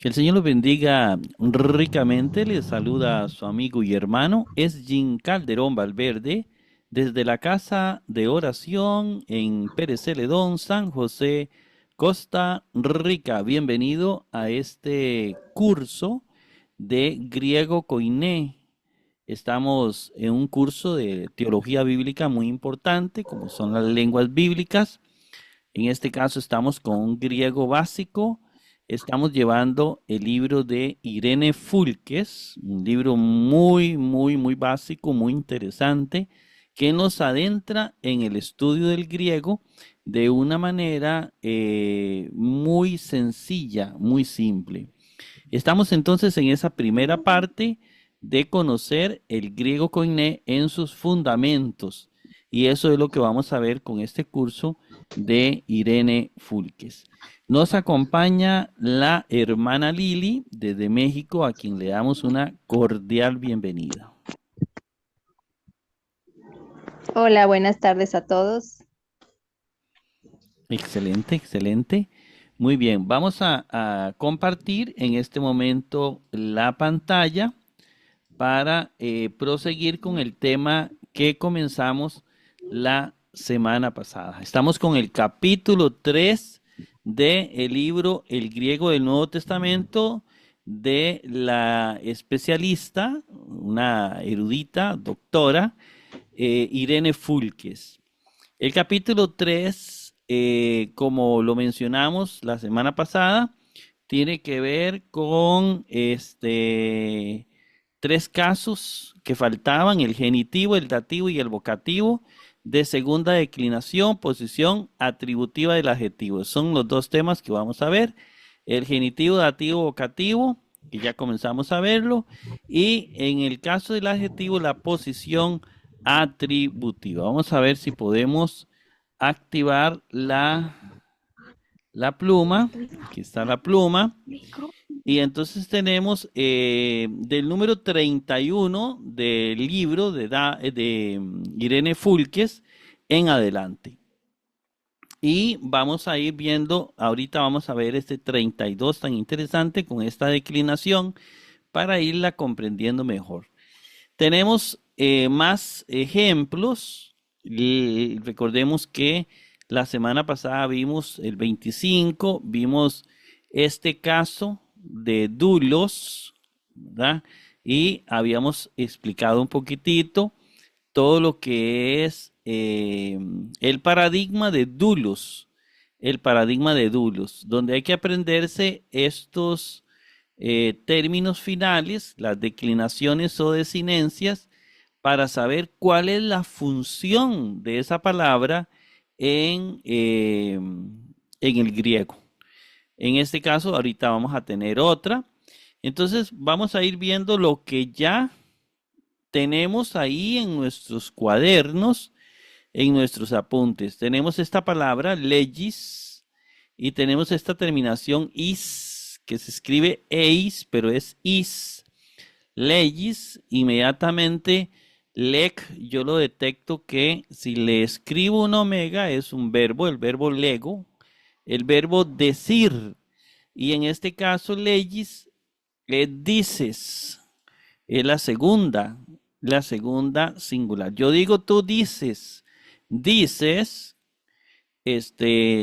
Que el Señor los bendiga ricamente. Les saluda a su amigo y hermano, es Jim Calderón Valverde, desde la casa de oración en Pérez Celedón, San José, Costa Rica. Bienvenido a este curso de griego koiné. Estamos en un curso de teología bíblica muy importante, como son las lenguas bíblicas. En este caso estamos con un griego básico. Estamos llevando el libro de Irene Fulques, un libro muy básico, muy interesante, que nos adentra en el estudio del griego de una manera muy sencilla, muy simple. Estamos entonces en esa primera parte de conocer el griego koiné en sus fundamentos. Y eso es lo que vamos a ver con este curso de Irene Fulques. Nos acompaña la hermana Lili desde México, a quien le damos una cordial bienvenida. Hola, buenas tardes a todos. Excelente, excelente. Muy bien, vamos a compartir en este momento la pantalla para proseguir con el tema que comenzamos la semana pasada. Estamos con el capítulo 3 del libro El griego del Nuevo Testamento de la especialista, una erudita, doctora, Irene Fulques. El capítulo 3, como lo mencionamos la semana pasada, tiene que ver con tres casos que faltaban: el genitivo, el dativo y el vocativo de segunda declinación, posición atributiva del adjetivo. Son los dos temas que vamos a ver: el genitivo, dativo, vocativo, que ya comenzamos a verlo, y en el caso del adjetivo, la posición atributiva. Vamos a ver si podemos activar la pluma. Aquí está la pluma. Y entonces tenemos del número 31 del libro de Irene Fulques en adelante. Y vamos a ir viendo, ahorita vamos a ver este 32 tan interesante con esta declinación para irla comprendiendo mejor. Tenemos más ejemplos. Recordemos que la semana pasada vimos el 25, vimos este caso de Dulos, ¿verdad? Y habíamos explicado un poquitito todo lo que es el paradigma de Dulos, donde hay que aprenderse estos términos finales, las declinaciones o desinencias, para saber cuál es la función de esa palabra en el griego. En este caso, ahorita vamos a tener otra. Entonces, vamos a ir viendo lo que ya tenemos ahí en nuestros cuadernos, en nuestros apuntes. Tenemos esta palabra, legis, y tenemos esta terminación is, que se escribe eis, pero es is. Legis, inmediatamente, lec, yo lo detecto que si le escribo un omega es un verbo, el verbo lego, el verbo decir. Y en este caso, legis, dices, es la segunda singular. Yo digo tú dices, dices,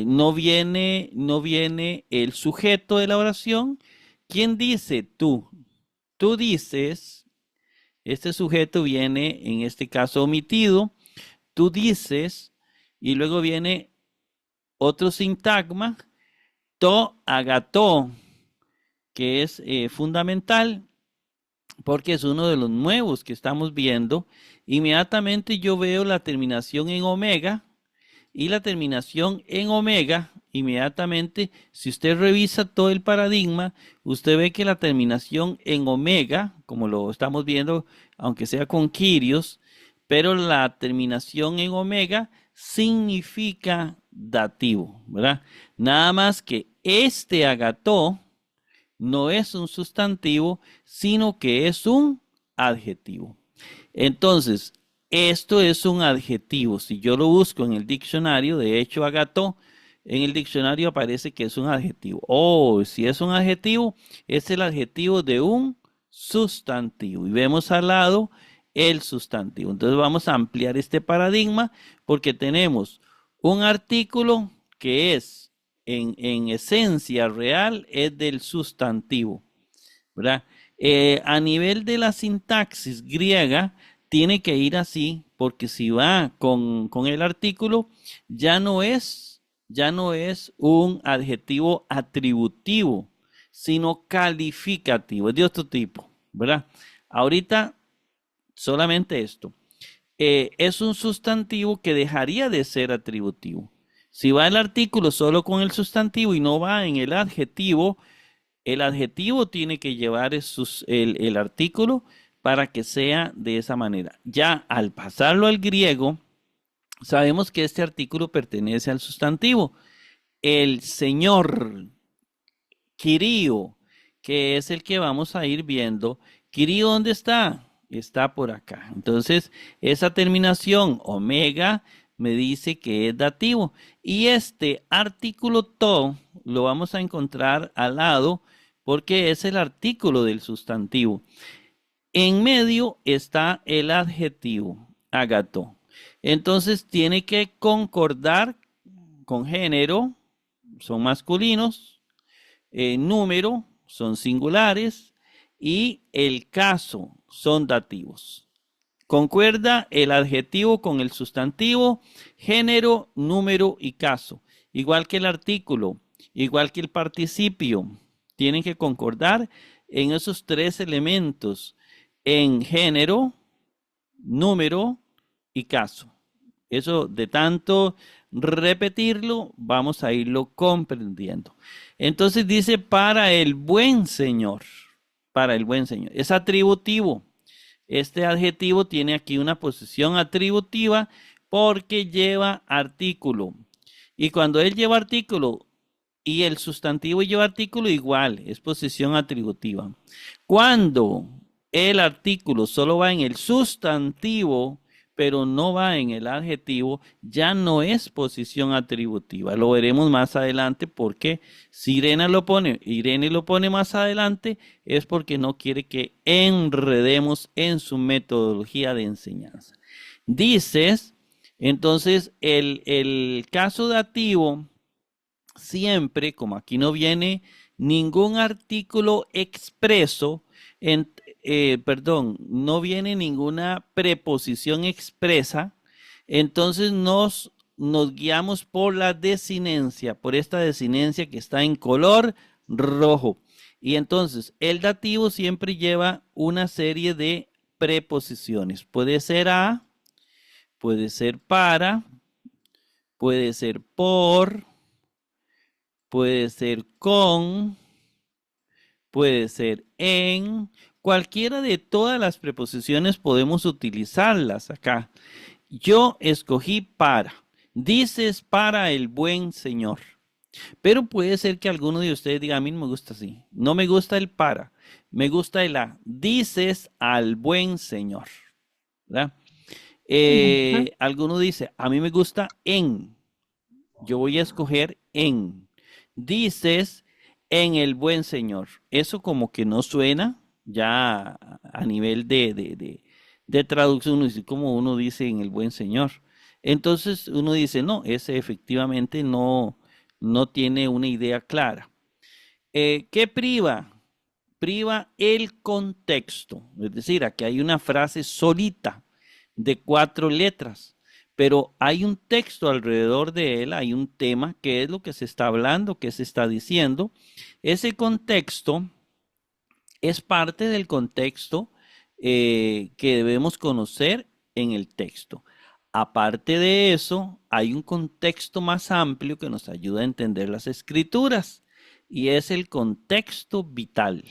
no viene el sujeto de la oración. ¿Quién dice? Tú. Tú dices, este sujeto viene en este caso omitido. Tú dices, y luego viene otro sintagma, to agato, que es fundamental porque es uno de los nuevos que estamos viendo. Inmediatamente yo veo la terminación en omega, y la terminación en omega, inmediatamente, si usted revisa todo el paradigma, usted ve que la terminación en omega, como lo estamos viendo, aunque sea con Kyrios, pero la terminación en omega significa dativo, ¿verdad? Nada más que este agató no es un sustantivo, sino que es un adjetivo. Entonces, esto es un adjetivo. Si yo lo busco en el diccionario, de hecho, agato en el diccionario aparece que es un adjetivo. O si es un adjetivo, es el adjetivo de un sustantivo. Y vemos al lado el sustantivo. Entonces vamos a ampliar este paradigma porque tenemos un artículo que es en esencia real, es del sustantivo, ¿verdad? A nivel de la sintaxis griega, tiene que ir así, porque si va con el artículo, ya no es, ya no es un adjetivo atributivo, sino calificativo, es de otro tipo, ¿verdad? Ahorita solamente esto. Es un sustantivo que dejaría de ser atributivo. Si va el artículo solo con el sustantivo y no va en el adjetivo tiene que llevar el artículo para que sea de esa manera. Ya al pasarlo al griego, sabemos que este artículo pertenece al sustantivo. El señor, Quirío, que es el que vamos a ir viendo. Quirío, ¿dónde está? Está por acá. Entonces, esa terminación omega me dice que es dativo. Y este artículo to lo vamos a encontrar al lado porque es el artículo del sustantivo. En medio está el adjetivo, agato. Entonces, tiene que concordar con género, son masculinos, número son singulares y el caso son dativos. Concuerda el adjetivo con el sustantivo, género, número y caso. Igual que el artículo, igual que el participio. Tienen que concordar en esos tres elementos, en género, número y caso. Eso de tanto repetirlo, vamos a irlo comprendiendo. Entonces dice para el buen Señor, para el buen Señor. Es atributivo. Este adjetivo tiene aquí una posición atributiva porque lleva artículo. Y cuando él lleva artículo y el sustantivo lleva artículo, igual, es posición atributiva. Cuando el artículo solo va en el sustantivo, pero no va en el adjetivo, ya no es posición atributiva. Lo veremos más adelante porque si Irene lo pone más adelante, es porque no quiere que enredemos en su metodología de enseñanza. Dices, entonces, el caso dativo, siempre, como aquí no viene ningún artículo expreso, no viene ninguna preposición expresa, entonces nos guiamos por la desinencia, por esta desinencia que está en color rojo. Y entonces el dativo siempre lleva una serie de preposiciones. Puede ser a, puede ser para, puede ser por, puede ser con, puede ser en. Cualquiera de todas las preposiciones podemos utilizarlas acá. Yo escogí para. Dices para el buen Señor. Pero puede ser que alguno de ustedes diga, a mí no me gusta así. No me gusta el para. Me gusta el a. Dices al buen Señor. ¿Verdad? Alguno dice, a mí me gusta en. Yo voy a escoger en. Dices en el buen Señor. Eso como que no suena ya a nivel de traducción, como uno dice en el buen Señor. Entonces uno dice, no, ese efectivamente no tiene una idea clara. ¿Qué priva? Priva el contexto. Es decir, aquí hay una frase solita de 4 letras, pero hay un texto alrededor de él, hay un tema, que es lo que se está hablando, que se está diciendo. Ese contexto es parte del contexto que debemos conocer en el texto. Aparte de eso, hay un contexto más amplio que nos ayuda a entender las escrituras y es el contexto vital.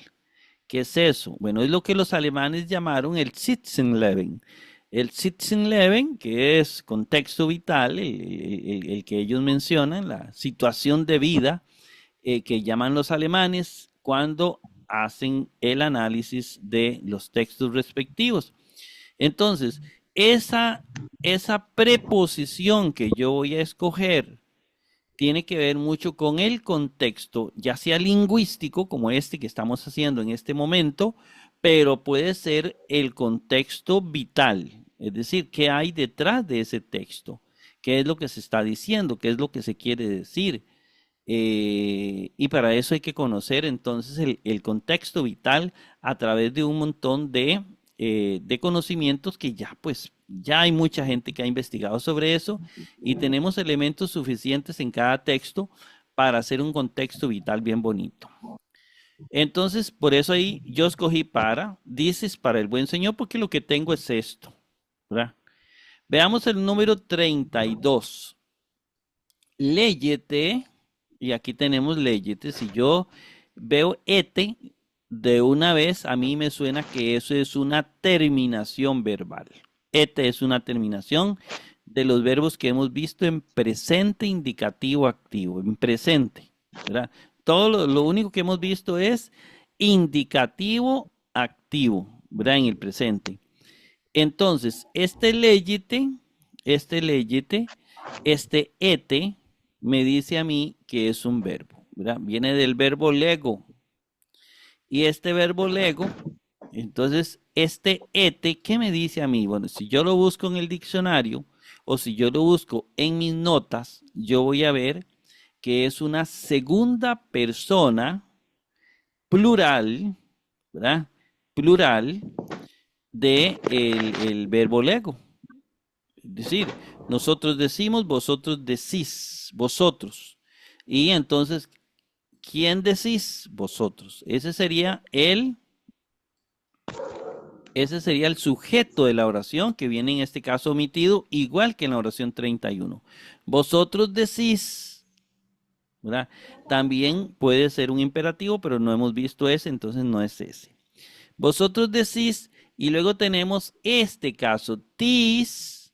¿Qué es eso? Bueno, es lo que los alemanes llamaron el Sitzenleben. El Sitzenleben, que es contexto vital, el que ellos mencionan, la situación de vida que llaman los alemanes cuando hacen el análisis de los textos respectivos. Entonces, esa preposición que yo voy a escoger tiene que ver mucho con el contexto, ya sea lingüístico, como este que estamos haciendo en este momento, pero puede ser el contexto vital, es decir, qué hay detrás de ese texto, qué es lo que se está diciendo, qué es lo que se quiere decir. Y para eso hay que conocer entonces el contexto vital a través de un montón de conocimientos que ya pues ya hay mucha gente que ha investigado sobre eso y tenemos elementos suficientes en cada texto para hacer un contexto vital bien bonito. Entonces, por eso ahí yo escogí dices para el buen Señor, porque lo que tengo es esto, ¿verdad? Veamos el número 32. Léyete, y aquí tenemos léyete. Si yo veo ete, de una vez a mí me suena que eso es una terminación verbal. Ete es una terminación de los verbos que hemos visto en presente indicativo activo, en presente, ¿verdad? Todo lo único que hemos visto es indicativo activo, ¿verdad? En el presente. Entonces, este léyete, este ete, me dice a mí que es un verbo, ¿verdad? Viene del verbo lego. Y este verbo lego, entonces, este ete, ¿qué me dice a mí? Bueno, si yo lo busco en el diccionario o si yo lo busco en mis notas, yo voy a ver que es una segunda persona plural, ¿verdad? Plural de el verbo lego. Es decir, nosotros decimos, vosotros decís, vosotros. Y entonces, ¿quién decís? Vosotros. Ese sería el sujeto de la oración que viene en este caso omitido, igual que en la oración 31. Vosotros decís, ¿verdad? También puede ser un imperativo, pero no hemos visto ese, entonces no es ese. Vosotros decís, y luego tenemos este caso, quirís,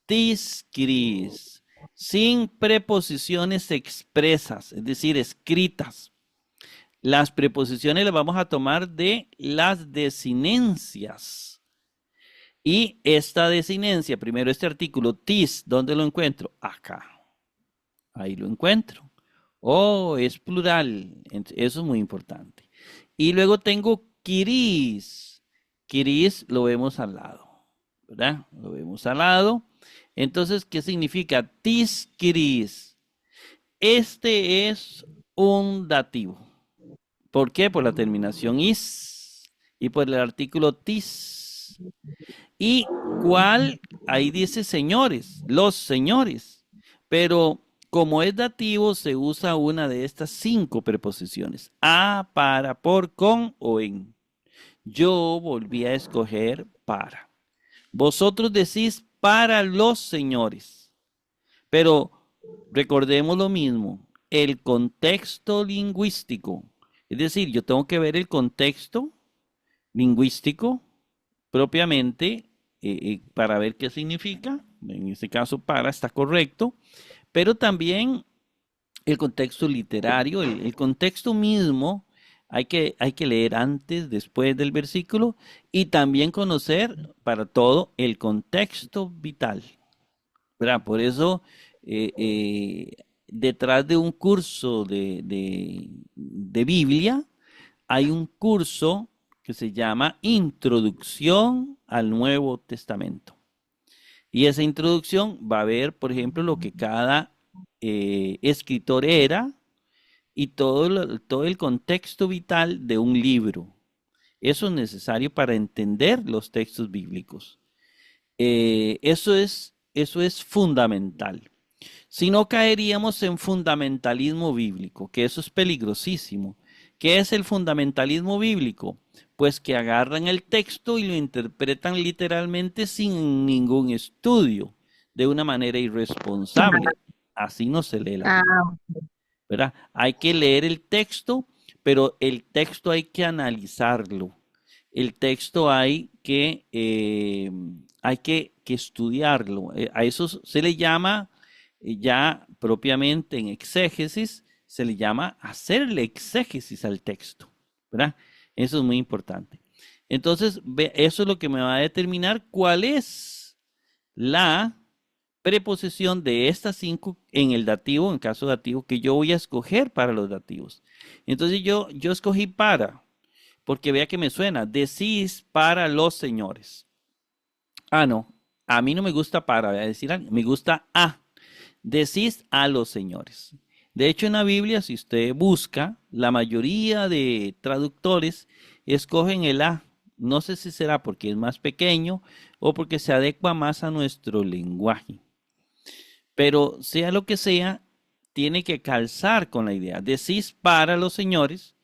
tis quirís, sin preposiciones expresas, es decir, escritas. Las preposiciones las vamos a tomar de las desinencias. Y esta desinencia, primero este artículo tis, ¿dónde lo encuentro? Acá. Ahí lo encuentro. Oh, es plural. Eso es muy importante. Y luego tengo quirís. Quirís lo vemos al lado, ¿verdad? Lo vemos al lado. Entonces, ¿qué significa tis quirís? Este es un dativo. ¿Por qué? Por la terminación is y por el artículo tis. ¿Y cuál? Ahí dice señores, los señores. Pero como es dativo, se usa una de estas 5 preposiciones. A, para, por, con o en. Yo volví a escoger para. Vosotros decís para los señores. Pero recordemos lo mismo, el contexto lingüístico. Es decir, yo tengo que ver el contexto lingüístico propiamente para ver qué significa. En este caso, para está correcto, pero también el contexto literario, el contexto mismo, hay que leer antes, después del versículo y también conocer para todo el contexto vital, ¿verdad? Por eso, detrás de un curso de Biblia, hay un curso que se llama Introducción al Nuevo Testamento. Y esa introducción va a ver, por ejemplo, lo que cada escritor era y todo el contexto vital de un libro. Eso es necesario para entender los textos bíblicos. Eso es fundamental. Si no caeríamos en fundamentalismo bíblico, que eso es peligrosísimo. ¿Qué es el fundamentalismo bíblico? Pues que agarran el texto y lo interpretan literalmente sin ningún estudio, de una manera irresponsable. Así no se lee la Biblia, Ah, ¿verdad? Hay que leer el texto, pero el texto hay que analizarlo. El texto hay que estudiarlo. A eso se le llama, ya propiamente en exégesis, se le llama hacerle exégesis al texto, ¿verdad? Eso es muy importante. Entonces, eso es lo que me va a determinar cuál es la preposición de estas 5 en el dativo, en caso dativo, que yo voy a escoger para los dativos. Entonces yo escogí para, porque vea que me suena, decís para los señores. Ah, no, a mí no me gusta para, voy a decir algo, me gusta a. Decís a los señores. De hecho, en la Biblia, si usted busca, la mayoría de traductores escogen el a. No sé si será porque es más pequeño o porque se adecua más a nuestro lenguaje. Pero sea lo que sea, tiene que calzar con la idea. Decís para los señores,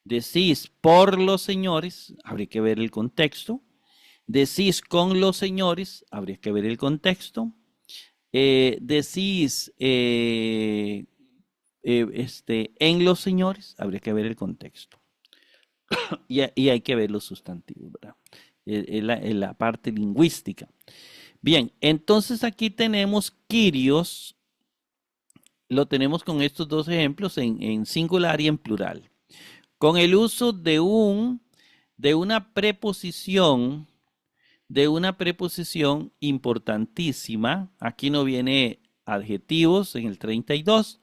decís por los señores, habría que ver el contexto. Decís con los señores, habría que ver el contexto. Decís en los señores, habría que ver el contexto. Y hay que ver los sustantivos, ¿verdad? En la parte lingüística. Bien, entonces aquí tenemos Kyrios, lo tenemos con estos dos ejemplos en singular y en plural. Con el uso de una preposición, importantísima, aquí no viene adjetivos en el 32,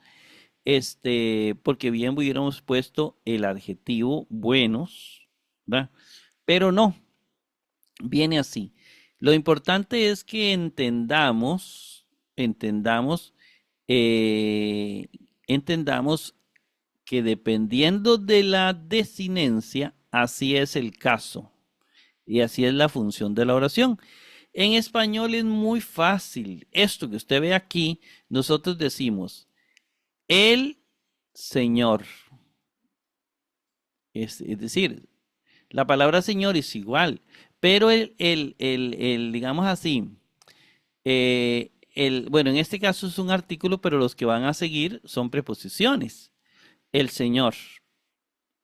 porque bien hubiéramos puesto el adjetivo buenos, ¿verdad? Pero no, viene así. Lo importante es que entendamos, eh, entendamos que dependiendo de la desinencia, así es el caso y así es la función de la oración. En español es muy fácil. Esto que usted ve aquí, nosotros decimos el Señor. Es decir, la palabra Señor es igual, pero digamos así, bueno, en este caso es un artículo, pero los que van a seguir son preposiciones. El Señor,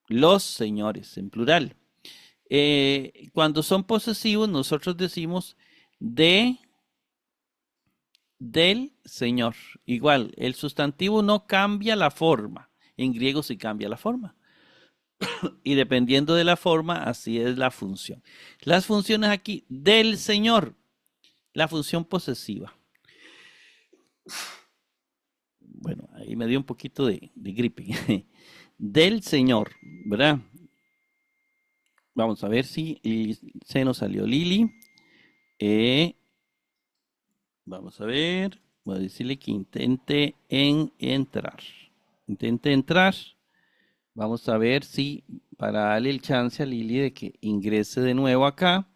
los señores, en plural. Cuando son posesivos, nosotros decimos del Señor. Igual, el sustantivo no cambia la forma. En griego sí cambia la forma. Y dependiendo de la forma, así es la función. Las funciones aquí, del Señor, la función posesiva. Bueno, ahí me dio un poquito de gripe. Del Señor, ¿verdad? Vamos a ver si se nos salió Lili. Vamos a ver. Voy a decirle que intente entrar. Intente entrar. Vamos a ver si para darle el chance a Lili de que ingrese de nuevo acá.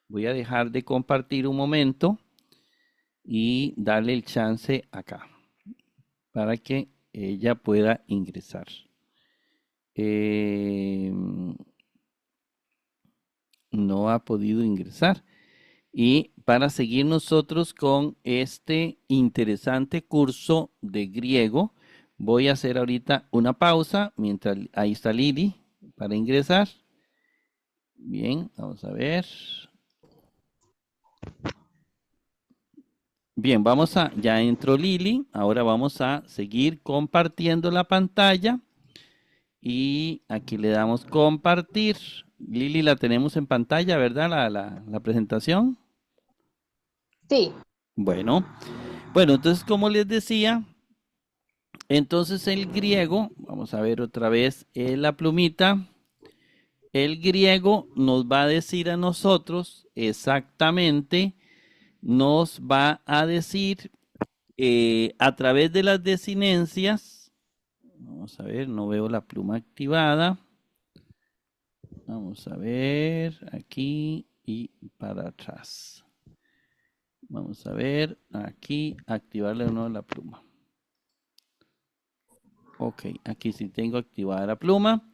Voy a dejar de compartir un momento y darle el chance acá para que ella pueda ingresar. No ha podido ingresar. Y para seguir nosotros con este interesante curso de griego, voy a hacer ahorita una pausa mientras ahí está Lili para ingresar. Bien, vamos a ver. Bien, ya entró Lili. Ahora vamos a seguir compartiendo la pantalla. Y aquí le damos compartir. Lili, la tenemos en pantalla, ¿verdad? La presentación. Sí. Bueno, entonces como les decía, entonces el griego, vamos a ver otra vez la plumita, el griego nos va a decir a nosotros exactamente, nos va a decir a través de las desinencias, vamos a ver, no veo la pluma activada, vamos a ver aquí y para atrás. Vamos a ver aquí, activarle de nuevo la pluma. Ok, aquí sí tengo activada la pluma.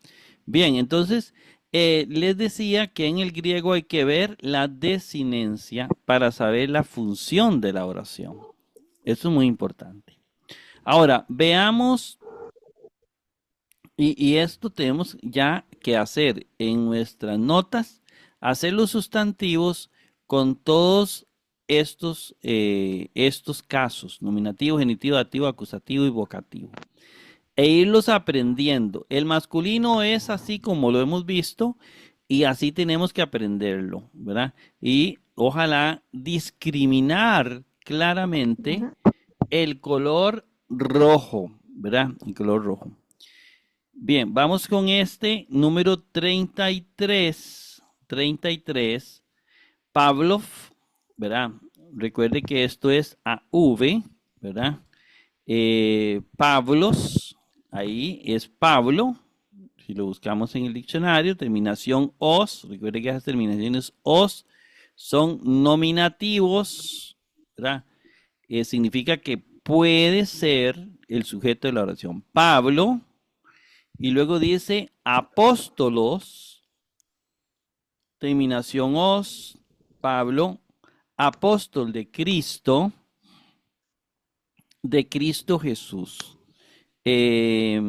Bien, entonces les decía que en el griego hay que ver la desinencia para saber la función de la oración. Eso es muy importante. Ahora, veamos, y esto tenemos ya que hacer en nuestras notas, hacer los sustantivos con todos estos casos, nominativo, genitivo, dativo, acusativo y vocativo e irlos aprendiendo. El masculino es así como lo hemos visto y así tenemos que aprenderlo, ¿verdad? Y ojalá discriminar claramente Ujú. el color rojo, ¿verdad? El color rojo. Bien, vamos con este número 33. 33. Pavlov, ¿verdad? Recuerde que esto es AV, ¿verdad? Pavlos, ahí es Pablo. Si lo buscamos en el diccionario, terminación os, recuerde que esas terminaciones os son nominativos, ¿verdad? Significa que puede ser el sujeto de la oración. Pablo, y luego dice apóstolos, terminación os, Pablo, apóstol de Cristo Jesús. Eh,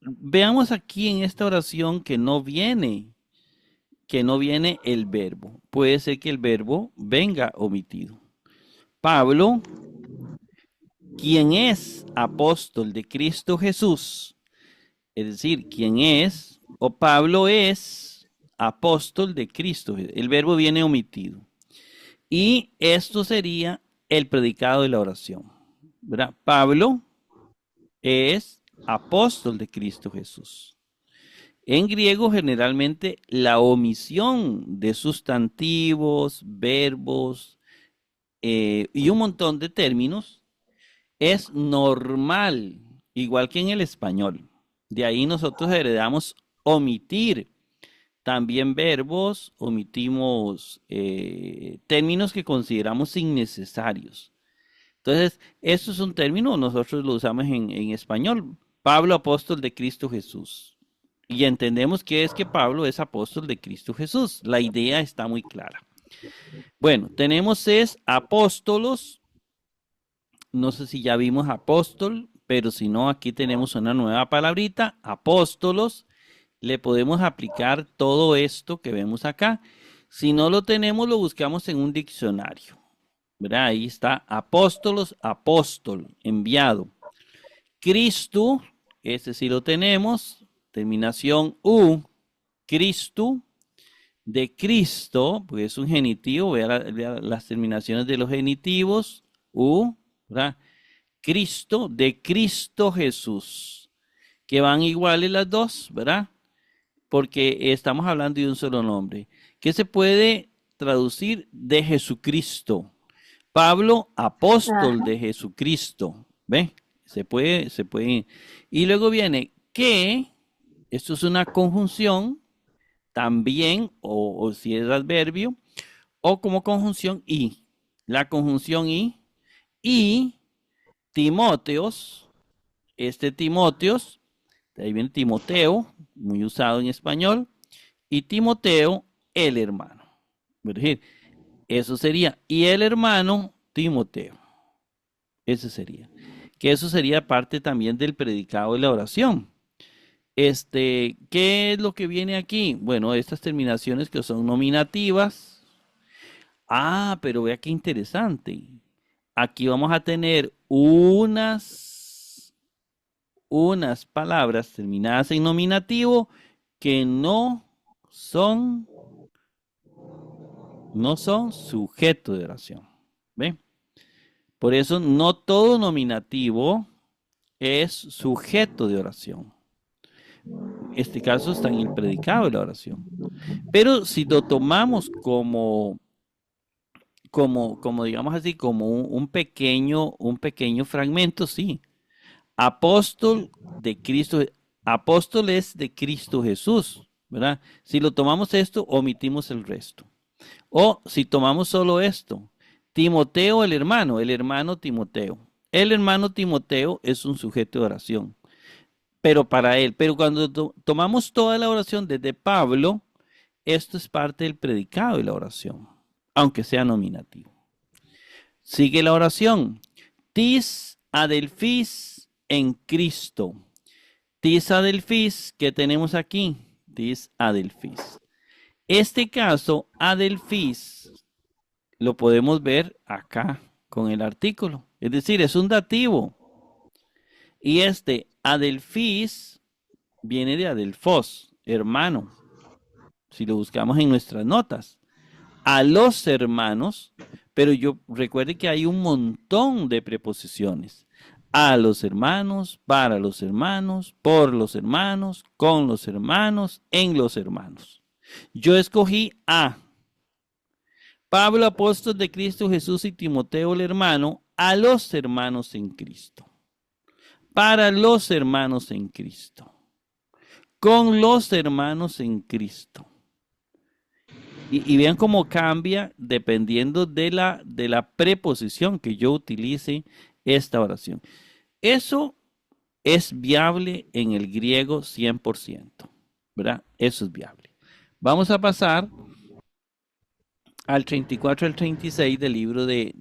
Veamos aquí en esta oración que no viene el verbo. Puede ser que el verbo venga omitido. Pablo, quien es apóstol de Cristo Jesús, es decir, quien es, o Pablo es apóstol de Cristo. El verbo viene omitido. Y esto sería el predicado de la oración, ¿verdad? Pablo es apóstol de Cristo Jesús. En griego, generalmente, la omisión de sustantivos, verbos y un montón de términos es normal, igual que en el español. De ahí nosotros heredamos omitir también verbos, omitimos términos que consideramos innecesarios. Entonces, esto es un término, nosotros lo usamos en español. Pablo, apóstol de Cristo Jesús. Y entendemos que es que Pablo es apóstol de Cristo Jesús. La idea está muy clara. Bueno, tenemos es apóstolos. No sé si ya vimos apóstol, pero si no, aquí tenemos una nueva palabrita, apóstolos. Le podemos aplicar todo esto que vemos acá. Si no lo tenemos, lo buscamos en un diccionario. ¿Verdad? Ahí está apóstolos, apóstol, enviado. Cristo, ese sí lo tenemos, terminación U, Cristo, de Cristo, pues es un genitivo, vea las terminaciones de los genitivos, U, ¿verdad? Cristo, de Cristo Jesús, que van iguales las dos, ¿verdad? Porque estamos hablando de un solo nombre, que se puede traducir de Jesucristo. Pablo, apóstol Ajá. de Jesucristo. ¿Ve? Se puede. Y luego viene que, esto es una conjunción también, o si es adverbio, o como conjunción y. La conjunción y Timóteos, este Timóteos, de ahí viene Timoteo, muy usado en español, y Timoteo, el hermano. Es decir, eso sería, y el hermano Timoteo. Ese sería. Que eso sería parte también del predicado de la oración. ¿Qué es lo que viene aquí? Bueno, estas terminaciones que son nominativas. Ah, pero vea qué interesante. Aquí vamos a tener unas palabras terminadas en nominativo que son, no son sujeto de oración. ¿Ve? Por eso no todo nominativo es sujeto de oración. Este caso está en el predicado de la oración. Pero si lo tomamos como digamos así, como un pequeño fragmento, sí. Apóstol de Cristo, apóstol es de Cristo Jesús, ¿verdad? Si lo tomamos esto, omitimos el resto. O si tomamos solo esto, Timoteo el hermano Timoteo. El hermano Timoteo es un sujeto de oración, pero para él. Pero cuando tomamos toda la oración desde Pablo, esto es parte del predicado de la oración, aunque sea nominativo. Sigue la oración. Tis adelfis en Cristo. Tis adelfis, ¿qué tenemos aquí? Tis adelfis. Este caso, adelfis, lo podemos ver acá con el artículo. Es decir, es un dativo. Y este adelfis viene de adelfos, hermano. Si lo buscamos en nuestras notas. A los hermanos, Pero yo recuerde que hay un montón de preposiciones. A los hermanos, para los hermanos, por los hermanos, con los hermanos, en los hermanos. Yo escogí a Pablo, apóstol de Cristo Jesús, y Timoteo, el hermano, a los hermanos en Cristo. Para los hermanos en Cristo. Con los hermanos en Cristo. Y vean cómo cambia dependiendo de la preposición que yo utilice esta oración. Eso es viable en el griego 100%, ¿verdad? Eso es viable. Vamos a pasar al 34 al 36 del libro de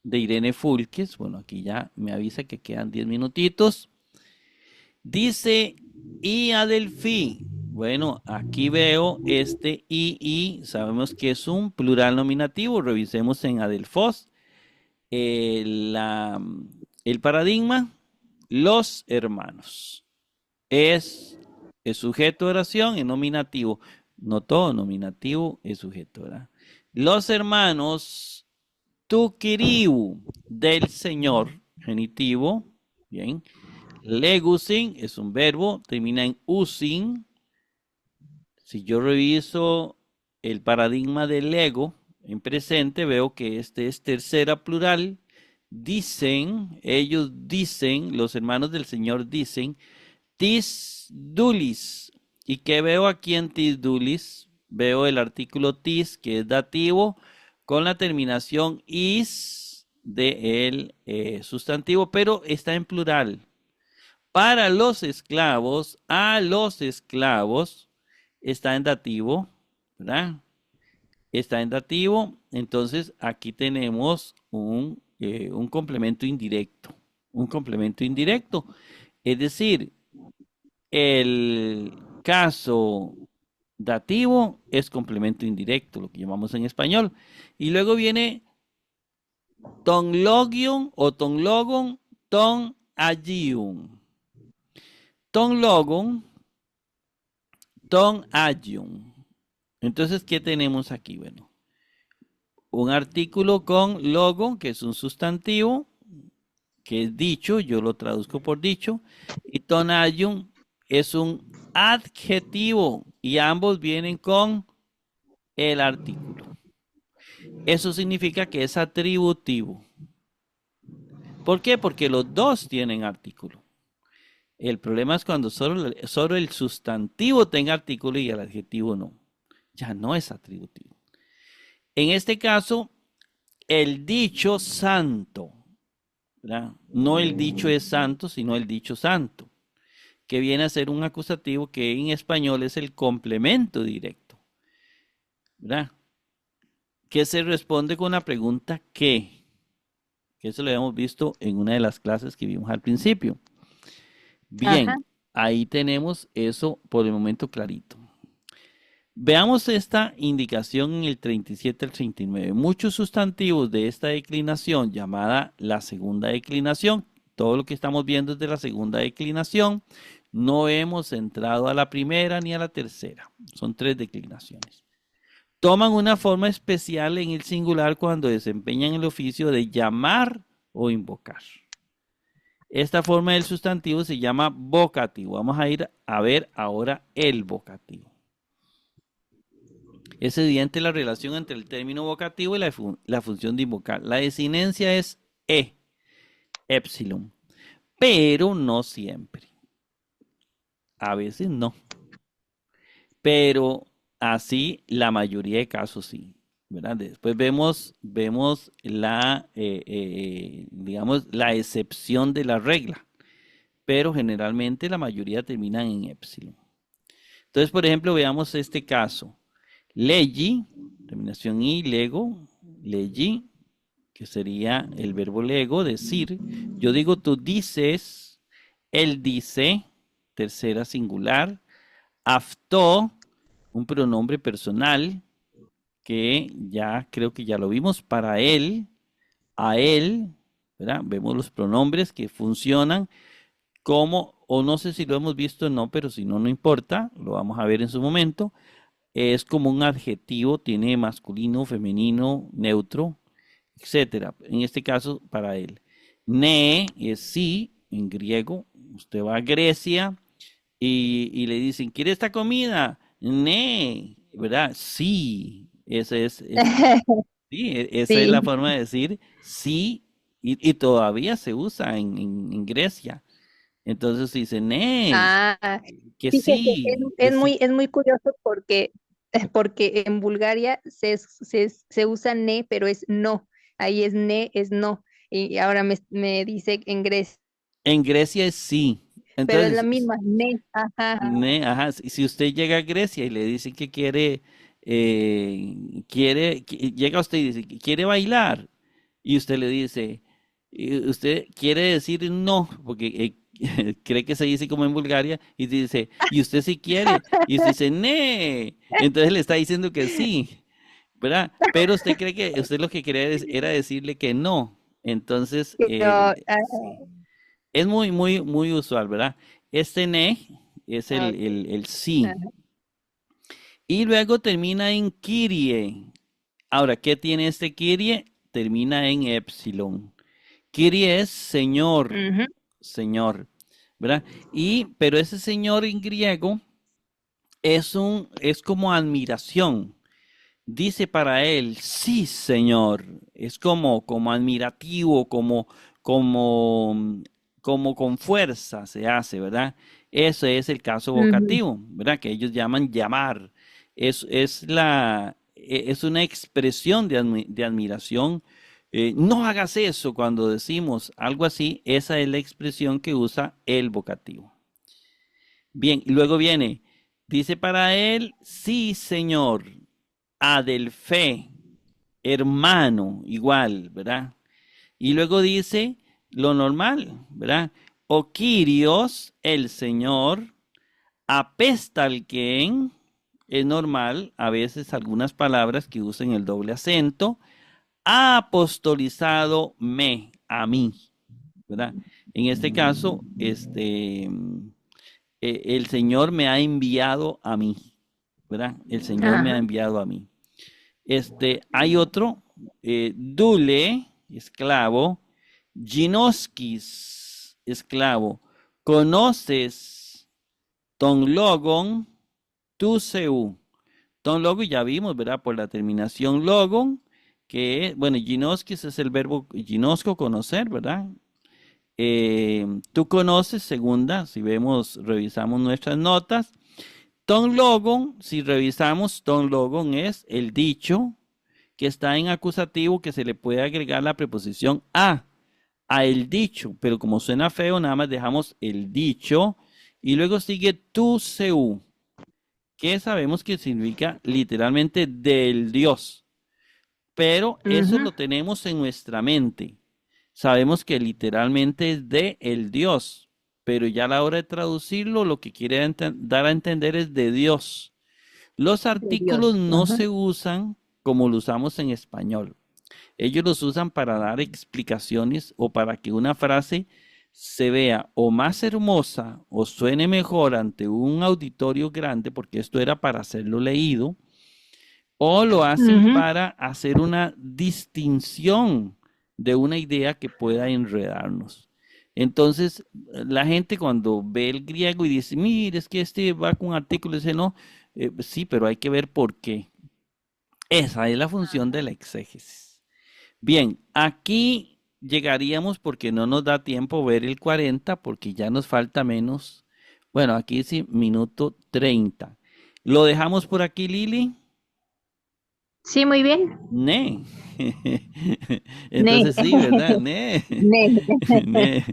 Irene Fulques. Bueno, aquí ya me avisa que quedan 10 minutitos. Dice, y Adelfí. Bueno, aquí veo este y sabemos que es un plural nominativo. Revisemos en Adelfos. El paradigma, los hermanos. Es sujeto de oración en nominativo. No todo nominativo es sujeto, ¿verdad? Los hermanos, tu quiriu, del Señor, genitivo, bien. Legusin es un verbo, termina en usin. Si yo reviso el paradigma del ego en presente, veo que este es tercera plural. Dicen, ellos dicen, los hermanos del Señor dicen, tis dulis. ¿Y qué veo aquí en tis dulis? Veo el artículo tis, que es dativo, con la terminación is de el sustantivo, pero está en plural. Para los esclavos, a los esclavos, está en dativo, ¿verdad? Está en dativo, entonces aquí tenemos un complemento indirecto. Un complemento indirecto. Es decir, el caso dativo es complemento indirecto, lo que llamamos en español. Y luego viene tonlogion o tonlogon, ton agium. Tonlogon, ton agium. Entonces, ¿qué tenemos aquí? Bueno, un artículo con logon, que es un sustantivo, que es dicho, yo lo traduzco por dicho, y ton agium es un adjetivo, y ambos vienen con el artículo. Eso significa que es atributivo. ¿Por qué? Porque los dos tienen artículo. El problema es cuando solo el sustantivo tenga artículo y el adjetivo no. Ya no es atributivo. En este caso, el dicho santo, ¿verdad? No el dicho es santo, sino el dicho santo, que viene a ser un acusativo que en español es el complemento directo, ¿verdad? Que se responde con una pregunta ¿qué? Que eso lo habíamos visto en una de las clases que vimos al principio. Bien, Ajá. ahí tenemos eso por el momento clarito. Veamos esta indicación en el 37 al 39. Muchos sustantivos de esta declinación, llamada la segunda declinación, todo lo que estamos viendo es de la segunda declinación, no hemos entrado a la primera ni a la tercera. Son 3 declinaciones. Toman una forma especial en el singular cuando desempeñan el oficio de llamar o invocar. Esta forma del sustantivo se llama vocativo. Vamos a ir a ver ahora el vocativo. Es evidente la relación entre el término vocativo y la función de invocar. La desinencia es epsilon, pero no siempre. A veces no. Pero así la mayoría de casos sí, ¿verdad? Después vemos digamos, la excepción de la regla, pero generalmente la mayoría terminan en epsilon. Entonces, por ejemplo, veamos este caso. Leggi, terminación i, lego, leggi, que sería el verbo lego, decir. Yo digo tú dices, él dice, tercera singular. Aftó, un pronombre personal, que ya creo que ya lo vimos, para él, a él, ¿verdad? Vemos los pronombres que funcionan como, o no sé si lo hemos visto o no, pero si no, no importa, lo vamos a ver en su momento. es como un adjetivo, tiene masculino, femenino, neutro, etcétera. En este caso, para él. Ne es sí, en griego. Usted va a Grecia y le dicen, ¿quiere esta comida? Ne, ¿verdad? Sí, sí, esa es Sí. la forma de decir sí y todavía se usa en Grecia. Entonces dice, ne, Ah, fíjese, que sí. es muy curioso porque, porque en Bulgaria se usa ne, pero es no. Ahí es ne, es no. Y ahora me dice en Grecia, En Grecia es sí. pero es la Entonces, misma, ne. Ajá. ajá, si usted llega a Grecia y le dice que llega usted y dice, que quiere bailar, y usted le dice, y usted quiere decir no, porque cree que se dice como en Bulgaria, y dice, y usted sí quiere, y usted dice, ne, entonces le está diciendo que sí, ¿verdad? Pero usted cree que usted lo que quería era decirle que no, entonces, Pero, sí. Es muy, muy, muy usual, ¿verdad? Este ne es ok. el sí. Ajá. Y luego termina en Kyrie. Ahora, ¿qué tiene este Kyrie? Termina en epsilon. Kyrie es Señor, Ujú, Señor, ¿verdad? Pero ese Señor en griego es como admiración. Dice para él, sí, Señor. Es como admirativo, como, como con fuerza se hace, ¿verdad? Ese es el caso ujú. vocativo, ¿verdad? Que ellos llaman llamar. Es una expresión de admiración. No hagas eso cuando decimos algo así, esa es la expresión que usa el vocativo. Bien, y luego viene, dice para él, sí, Señor. Adelfe, hermano, igual, ¿verdad? Y luego dice lo normal, ¿verdad? O Kyrios, el Señor, apestalquen, es normal, a veces algunas palabras que usen el doble acento, ha apostolizado me, a mí, ¿verdad? En este caso, el Señor me ha enviado a mí, ¿verdad? El Señor me ha Ajá. enviado a mí. Hay otro, Dule, esclavo, Ginoskis, esclavo, conoces, ton logon, tu seu. Ton logon ya vimos, ¿verdad? Por la terminación logon, bueno, Ginoskis es el verbo ginosco, conocer, ¿verdad? Tú conoces, segunda, si vemos, revisamos nuestras notas. Ton logon, si revisamos, ton logon es el dicho que está en acusativo que se le puede agregar la preposición a el dicho, pero como suena feo, nada más dejamos el dicho y luego sigue tu seu, que sabemos que significa literalmente del Dios, pero eso Ujú. lo tenemos en nuestra mente. Sabemos que literalmente es de el Dios, pero ya a la hora de traducirlo, lo que quiere dar a entender es de Dios. Los De artículos Dios. no Ajá. se usan como lo usamos en español. Ellos los usan para dar explicaciones o para que una frase se vea o más hermosa o suene mejor ante un auditorio grande, porque esto era para hacerlo leído, o lo hacen Ujú. para hacer una distinción de una idea que pueda enredarnos. Entonces, la gente cuando ve el griego y dice, mire, es que este va con artículos, dice, no, sí, pero hay que ver por qué. Esa es la función de la exégesis. Bien, aquí llegaríamos porque no nos da tiempo ver el 40 porque ya nos falta menos. Bueno, aquí sí, minuto 30. ¿Lo dejamos por aquí, Lili? Sí, muy bien. Ne. Ne. Entonces sí, ¿verdad? Ne. Ne. Ne.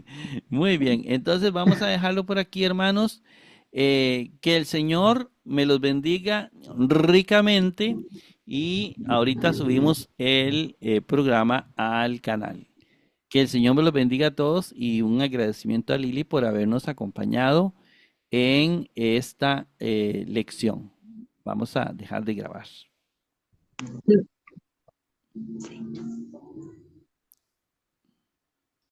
Muy bien, entonces vamos a dejarlo por aquí, hermanos. Que el Señor me los bendiga ricamente y ahorita subimos el programa al canal. Que el Señor me los bendiga a todos y un agradecimiento a Lili por habernos acompañado en esta lección. Vamos a dejar de grabar. Sí.